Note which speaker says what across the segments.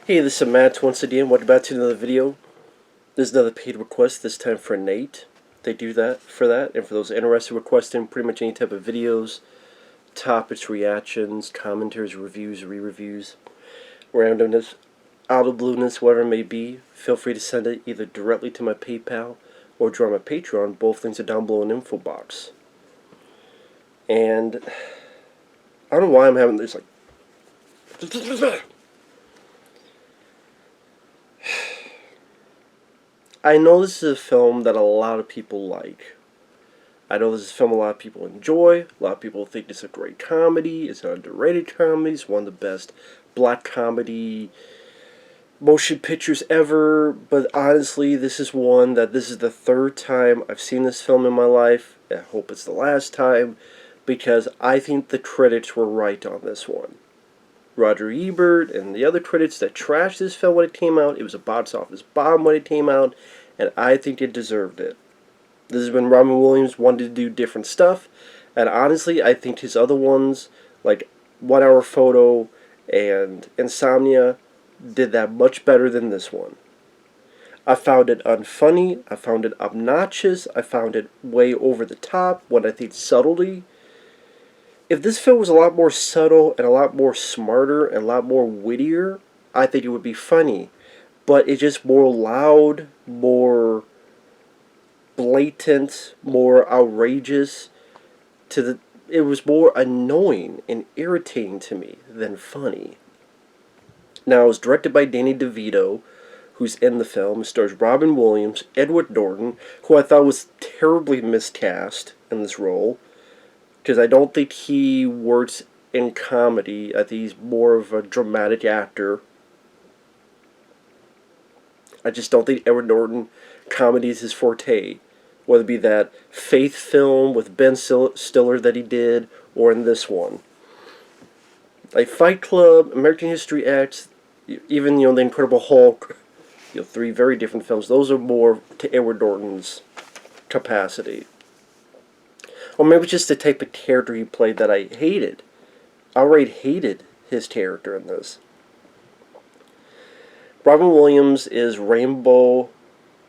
Speaker 1: Hey, this is Matt once again. Welcome back to another video. This is another paid request, this time for Nate. They do that for that, and for those interested requesting pretty much any type of videos, topics, reactions, commentaries, reviews, re-reviews, randomness, out of blueness, whatever it may be, feel free to send it either directly to my PayPal or join my Patreon. Both links are down below in the info box. And I don't know why I'm having this like I know this is a film that a lot of people like. I know this is a film a lot of people enjoy. A lot of people think it's a great comedy. It's an underrated comedy. It's one of the best black comedy motion pictures ever. But honestly, this is the third time I've seen this film in my life. I hope it's the last time, because I think the critics were right on this one. Roger Ebert and the other critics that trashed this film when it came out, it was a box office bomb when it came out, and I think it deserved it. This is when Robin Williams wanted to do different stuff, and honestly, I think his other ones, like 1 Hour Photo and Insomnia, did that much better than this one. I found it unfunny, I found it obnoxious, I found it way over the top when I think subtlety. If this film was a lot more subtle and a lot more smarter and a lot more wittier, I think it would be funny. But it's just more loud, more blatant, more outrageous. It was more annoying and irritating to me than funny. Now, it was directed by Danny DeVito, who's in the film. It stars Robin Williams, Edward Norton, who I thought was terribly miscast in this role, because I don't think he works in comedy. I think he's more of a dramatic actor. I just don't think Edward Norton comedy is his forte, whether it be that Faith film with Ben Stiller that he did, or in this one. Like Fight Club, American History X, even The Incredible Hulk, three very different films. Those are more to Edward Norton's capacity. Or maybe it's just the type of character he played that I hated. I outright hated his character in this. Robin Williams is Rainbow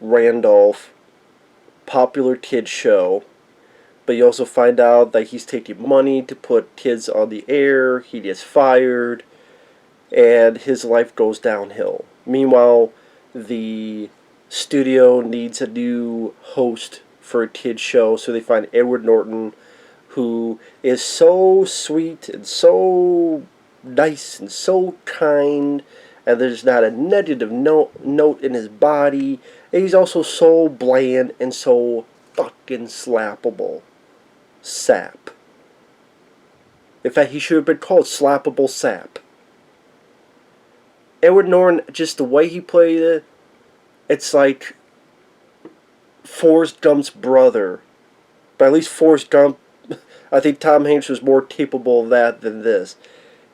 Speaker 1: Randolph, popular kids show, but you also find out that he's taking money to put kids on the air. He gets fired, and his life goes downhill. Meanwhile, the studio needs a new host for a kid's show, so they find Edward Norton, who is so sweet and so nice and so kind, and there's not a negative note in his body, and he's also so bland and so fucking slappable. Sap. In fact, he should have been called Slappable Sap. Edward Norton, just the way he played it, it's like Forrest Gump's brother. But at least Forrest Gump, I think Tom Hanks was more capable of that than this.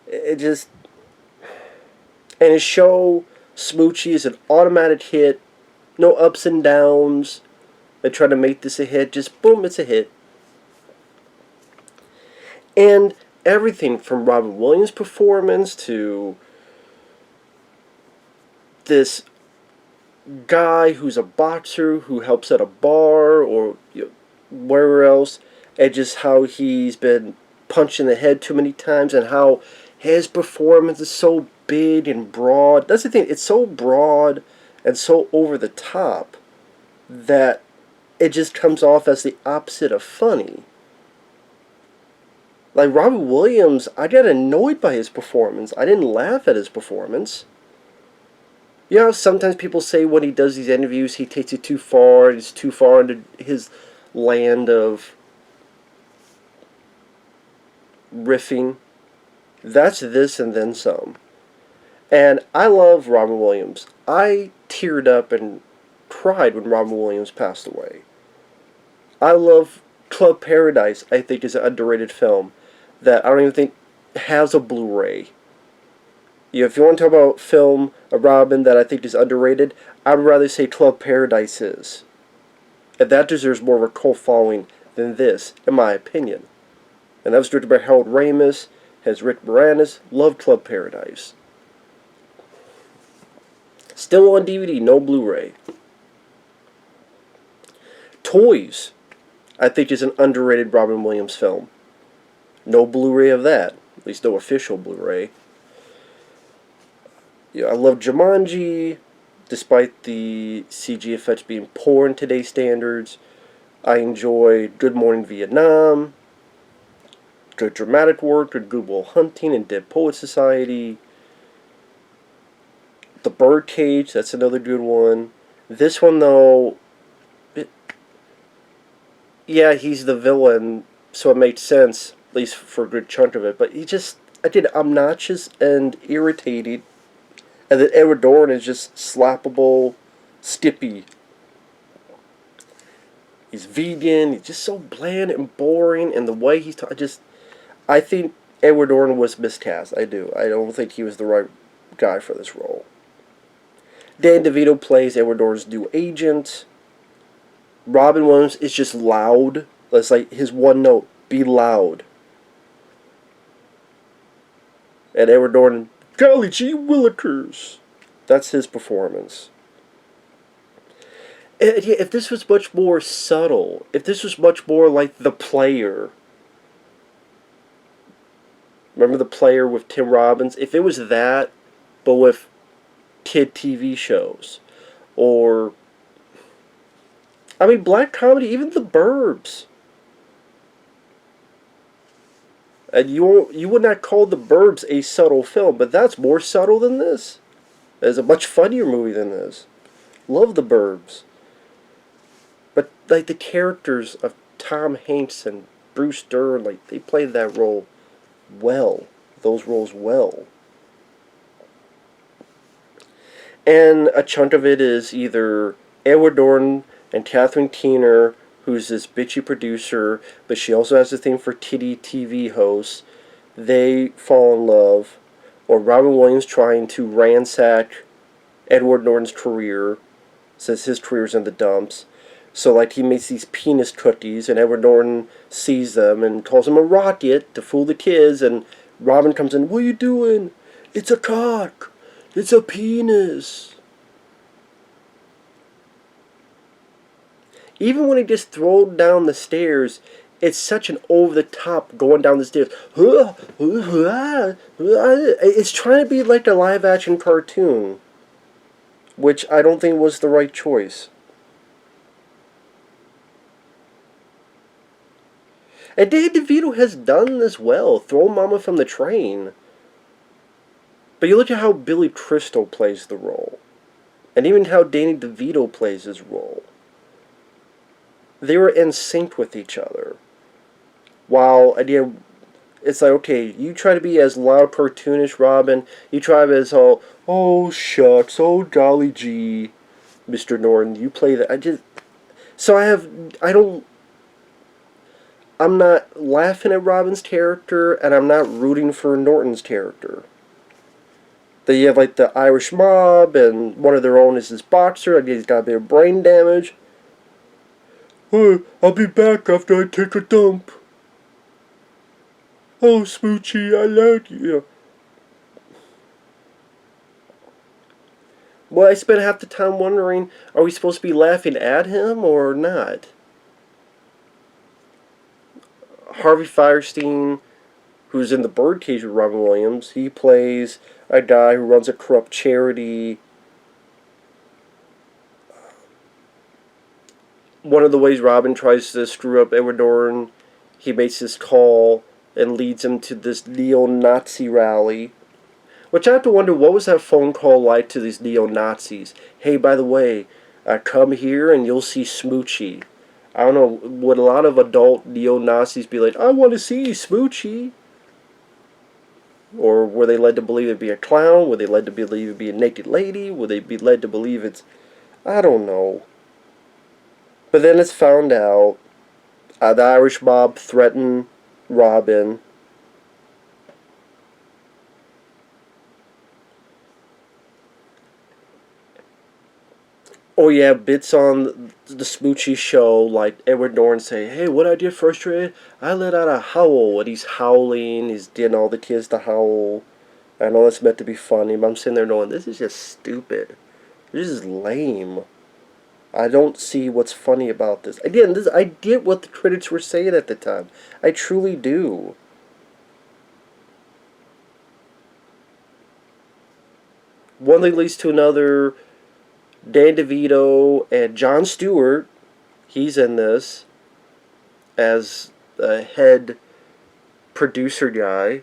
Speaker 1: It just... And his show, Smoochy, is an automatic hit. No ups and downs. They try to make this a hit. Just boom, it's a hit. And everything from Robin Williams' performance to this guy who's a boxer who helps at a bar or wherever else, and just how he's been punched in the head too many times, and how his performance is so big and broad. That's the thing, it's so broad and so over the top that it just comes off as the opposite of funny. Like Robin Williams, I got annoyed by his performance. I didn't laugh at his performance. You know, sometimes people say when he does these interviews, he takes it too far, he's too far into his land of riffing. That's this and then some. And I love Robin Williams. I teared up and cried when Robin Williams passed away. I love Club Paradise. I think is an underrated film that I don't even think has a Blu-ray. If you want to talk about film, a Robin that I think is underrated, I would rather say Club Paradise is. And that deserves more of a cult following than this, in my opinion. And that was directed by Harold Ramis, has Rick Moranis, loved Club Paradise. Still on DVD, no Blu-ray. Toys, I think, is an underrated Robin Williams film. No Blu-ray of that. At least no official Blu-ray. Yeah, I love Jumanji, despite the CG effects being poor in today's standards. I enjoy Good Morning Vietnam, good dramatic work, good Good Will Hunting, and Dead Poet Society. The Birdcage, that's another good one. This one, though, yeah, he's the villain, so it makes sense, at least for a good chunk of it. But I did obnoxious and irritating. And then Edward Norton is just slappable, skippy. He's vegan, he's just so bland and boring, and the way he's I think Edward Norton was miscast, I do. I don't think he was the right guy for this role. Danny DeVito plays Edward Norton's new agent. Robin Williams is just loud. That's like his one note, be loud. And Edward Norton, golly gee willikers. That's his performance. And yeah, if this was much more subtle, if this was much more like The Player. Remember The Player with Tim Robbins? If it was that, but with kid TV shows. Or, I mean, black comedy, even The Burbs. And you would not call The Burbs a subtle film, but that's more subtle than this. It's a much funnier movie than this. Love The Burbs. But, like, the characters of Tom Hanks and Bruce Dern, like, they played that role well. Those roles well. And a chunk of it is either Edward Norton and Catherine Keener, who's this bitchy producer, but she also has a thing for titty TV hosts. They fall in love. Or Robin Williams trying to ransack Edward Norton's career, says his career's in the dumps. So, like, he makes these penis cookies, and Edward Norton sees them and calls them a rocket to fool the kids, and Robin comes in, what are you doing? It's a cock. It's a penis. Even when he just throws down the stairs, it's such an over-the-top going down the stairs. It's trying to be like a live-action cartoon, which I don't think was the right choice. And Danny DeVito has done this well. Throw Mama from the Train. But you look at how Billy Crystal plays the role. And even how Danny DeVito plays his role. They were in sync with each other. While, again, it's like, okay, you try to be as loud, cartoonish, Robin. You try to be as all, oh, shucks, oh, golly gee, Mr. Norton. You play that. I'm not laughing at Robin's character, and I'm not rooting for Norton's character. Then you have, like, the Irish mob, and one of their own is this boxer. I guess he's got a bit of brain damage. Oh, I'll be back after I take a dump. Oh, Smoochy, I love you. Well, I spent half the time wondering, are we supposed to be laughing at him or not? Harvey Fierstein, who's in The Birdcage with Robin Williams, he plays a guy who runs a corrupt charity. One of the ways Robin tries to screw up Edward Norton, he makes this call and leads him to this neo-Nazi rally. Which I have to wonder, what was that phone call like to these neo-Nazis? Hey, by the way, come here and you'll see Smoochy. I don't know, would a lot of adult neo-Nazis be like, I want to see Smoochy? Or were they led to believe it'd be a clown? Were they led to believe it'd be a naked lady? Would they be led to believe it's... I don't know. But then it's found out the Irish mob threatened Robin. Oh yeah, bits on the Smoochy show, like Edward Norton say, hey, what I did frustrated? I let out a howl, and he's howling, he's getting all the kids to howl. I know it's meant to be funny, but I'm sitting there knowing, this is just stupid. This is lame. I don't see what's funny about this. Again, I get what the critics were saying at the time. I truly do. One thing leads to another. Danny DeVito and Jon Stewart, he's in this as the head producer guy.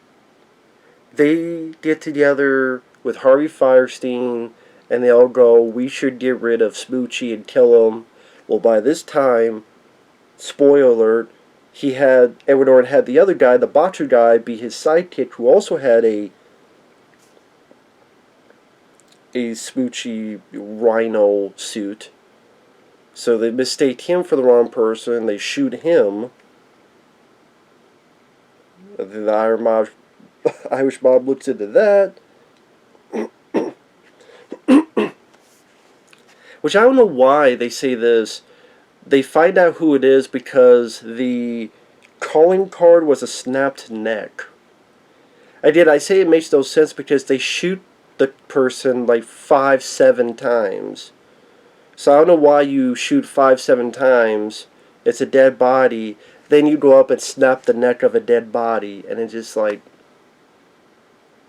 Speaker 1: They get together with Harvey Fierstein and they all go, we should get rid of Smoochy and kill him. Well, by this time, spoiler alert, Edward Norton had the other guy, the boxer guy, be his sidekick, who also had a Smoochy Rhino suit. So they mistake him for the wrong person, they shoot him. The Irish mob looks into that. Which I don't know why they say this. They find out who it is because the calling card was a snapped neck. I say it makes no sense because they shoot the person like 5-7 times. So I don't know why you shoot 5-7 times. It's a dead body. Then you go up and snap the neck of a dead body, and it's just like,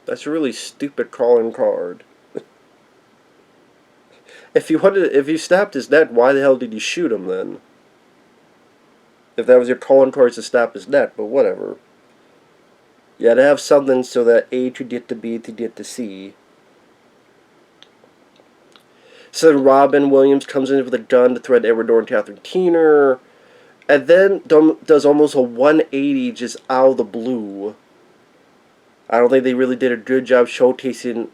Speaker 1: that's a really stupid calling card. If you snapped his neck, why the hell did you shoot him then? If that was your calling card to snap his neck, but whatever. You had to have something so that A could get to B to get to C. So then Robin Williams comes in with a gun to threaten Edward Norton and Catherine Keener, and then does almost a 180 just out of the blue. I don't think they really did a good job showcasing,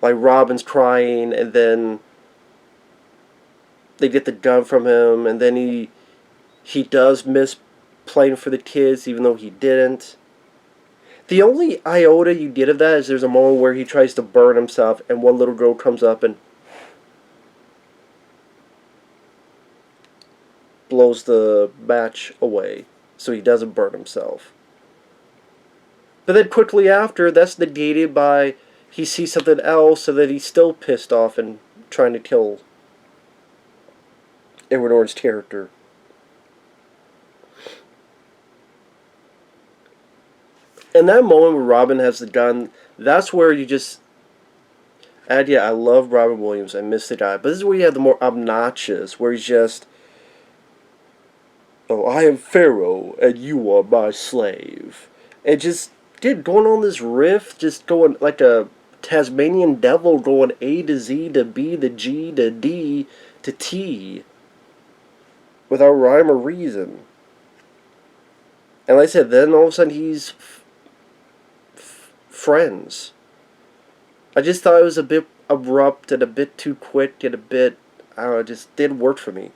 Speaker 1: like, Robin's crying, and then they get the gun from him, and then he does miss playing for the kids, even though he didn't. The only iota you get of that is there's a moment where he tries to burn himself, and one little girl comes up and blows the match away, so he doesn't burn himself. But then quickly after, that's negated by he sees something else, and then he's still pissed off and trying to kill Edward Norton's character. In that moment where Robin has the gun, that's where you just... And yeah, I love Robin Williams. I miss the guy. But this is where you have the more obnoxious, where he's just... Oh, I am Pharaoh, and you are my slave. And just, going on this riff, just going like a Tasmanian devil, going A to Z to B to G to D to T. Without rhyme or reason. And like I said, then all of a sudden he's... friends. I just thought it was a bit abrupt and a bit too quick and a bit, I don't know, it just didn't work for me.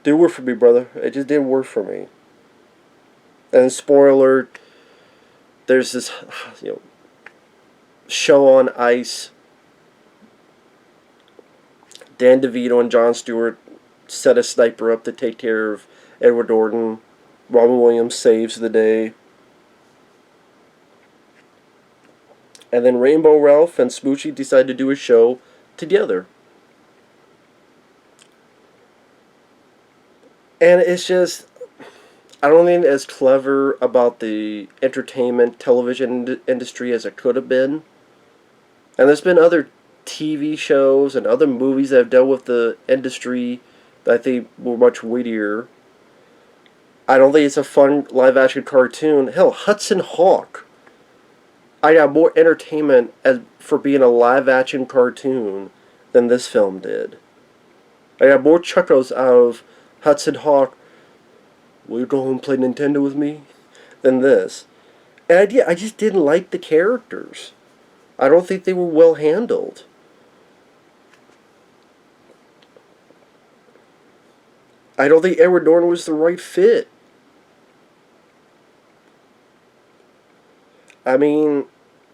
Speaker 1: Didn't work for me, brother. It just didn't work for me. And spoiler alert, there's this, show on ice. Dan DeVito and Jon Stewart set a sniper up to take care of Edward Norton. Robin Williams saves the day. And then Rainbow Ralph and Smoochy decide to do a show together. And it's just, I don't think as clever about the entertainment television industry as it could have been. And there's been other TV shows and other movies that have dealt with the industry that I think were much wittier. I don't think it's a fun live-action cartoon. Hell, Hudson Hawk. I got more entertainment for being a live-action cartoon than this film did. I got more chuckles out of Hudson Hawk, will you go home and play Nintendo with me? Than this. And I just didn't like the characters. I don't think they were well handled. I don't think Edward Norton was the right fit. I mean,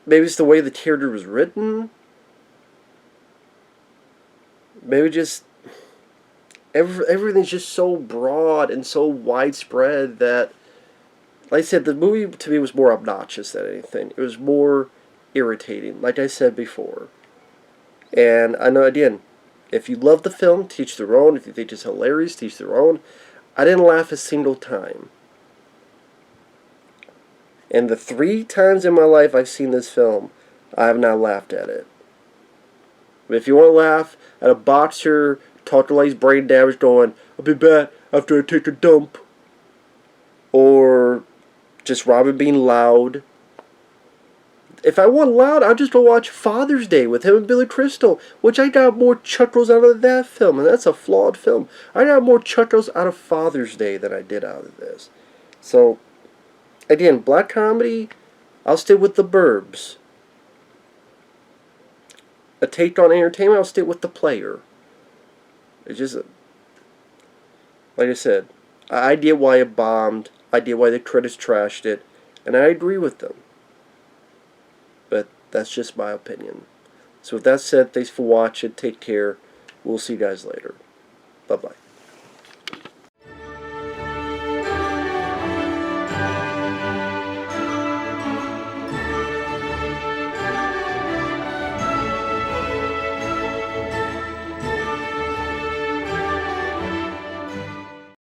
Speaker 1: maybe it's the way the character was written. Maybe just... everything's just so broad and so widespread that, like I said, the movie to me was more obnoxious than anything. It was more irritating, like I said before. And I know, again, if you love the film, teach their own. If you think it's hilarious, teach their own. I didn't laugh a single time. And the 3 times in my life I've seen this film, I have not laughed at it. But if you want to laugh at a boxer talking like he's brain damaged going, I'll be back after I take a dump. Or just Robin being loud. If I want loud, I'll just go watch Father's Day with him and Billy Crystal, which I got more chuckles out of that film, and that's a flawed film. I got more chuckles out of Father's Day than I did out of this. So, again, black comedy, I'll stick with The Burbs. A take on entertainment, I'll stick with The Player. It's just, like I said, I get why it bombed, I get why the critics trashed it, and I agree with them. But that's just my opinion. So with that said, thanks for watching, take care, we'll see you guys later.